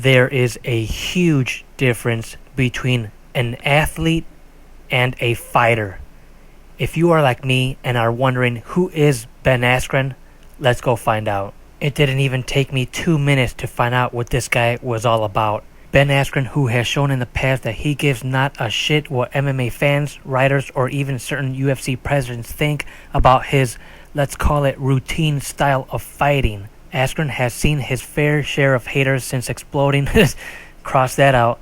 There is a huge difference between an athlete and a fighter. If you are like me and are wondering who is Ben Askren, let's go find out. It didn't even take me 2 minutes to find out what this guy was all about. Ben Askren, who has shown in the past that he gives not a shit what MMA fans, writers, or even certain UFC presidents think about his, let's call it, routine style of fighting. Askren has seen his fair share of haters since exploding, cross that out,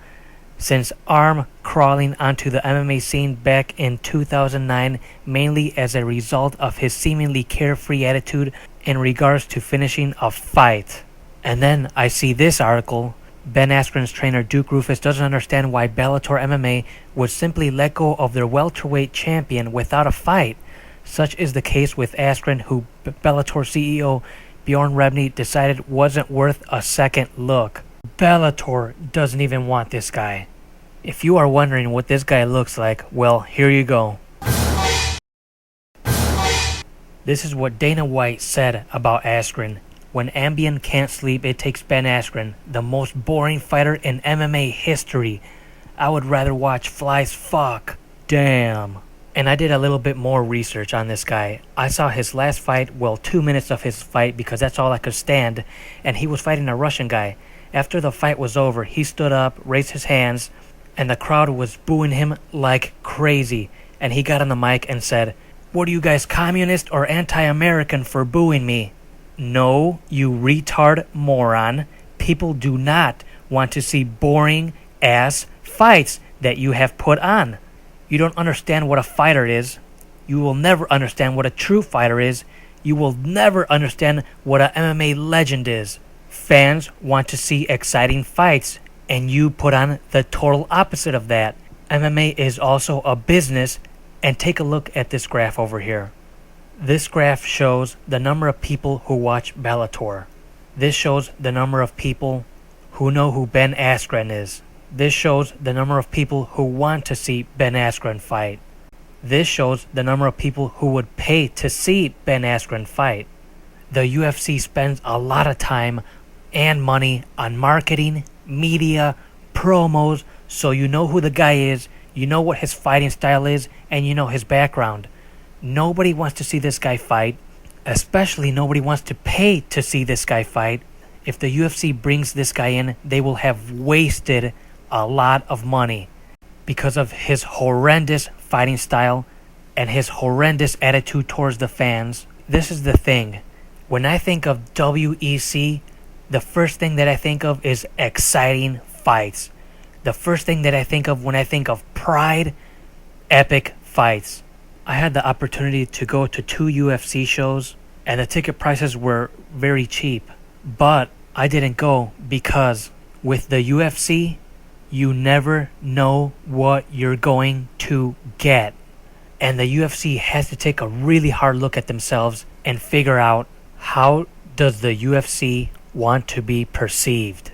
since arm crawling onto the MMA scene back in 2009, mainly as a result of his seemingly carefree attitude in regards to finishing a fight. And then I see this article. Ben Askren's trainer Duke Roufus doesn't understand why Bellator MMA would simply let go of their welterweight champion without a fight. Such is the case with Askren, who Bellator CEO Bjorn Rebney decided wasn't worth a second look. Bellator doesn't even want this guy. If you are wondering what this guy looks like, well, here you go. This is what Dana White said about Askren. When Ambien can't sleep, it takes Ben Askren, the most boring fighter in MMA history. I would rather watch flies fuck. Damn. And I did a little bit more research on this guy. I saw his last fight, well, 2 minutes of his fight because that's all I could stand, and he was fighting a Russian guy. After the fight was over, he stood up, raised his hands, and the crowd was booing him like crazy. And he got on the mic and said, "What are you guys, communist or anti-American for booing me?" No, you retard moron. People do not want to see boring ass fights that you have put on. You don't understand what a fighter is. You will never understand what a true fighter is. You will never understand what a MMA legend is. Fans want to see exciting fights, and you put on the total opposite of that. MMA is also a business, and take a look at this graph over here. This graph shows the number of people who watch Bellator. This shows the number of people who know who Ben Askren is. This shows the number of people who want to see Ben Askren fight. This shows the number of people who would pay to see Ben Askren fight. The UFC spends a lot of time and money on marketing, media, promos, so you know who the guy is, you know what his fighting style is, and you know his background. Nobody wants to see this guy fight, especially nobody wants to pay to see this guy fight. If the UFC brings this guy in, they will have wasted a lot of money because of his horrendous fighting style and his horrendous attitude towards the fans. This is the thing. When I think of WEC, the first thing that I think of is exciting fights. The first thing that I think of when I think of pride, epic fights. I had the opportunity to go to 2 UFC shows, and the ticket prices were very cheap. But I didn't go because with the UFC, you never know what you're going to get. And the UFC has to take a really hard look at themselves and figure out, how does the UFC want to be perceived?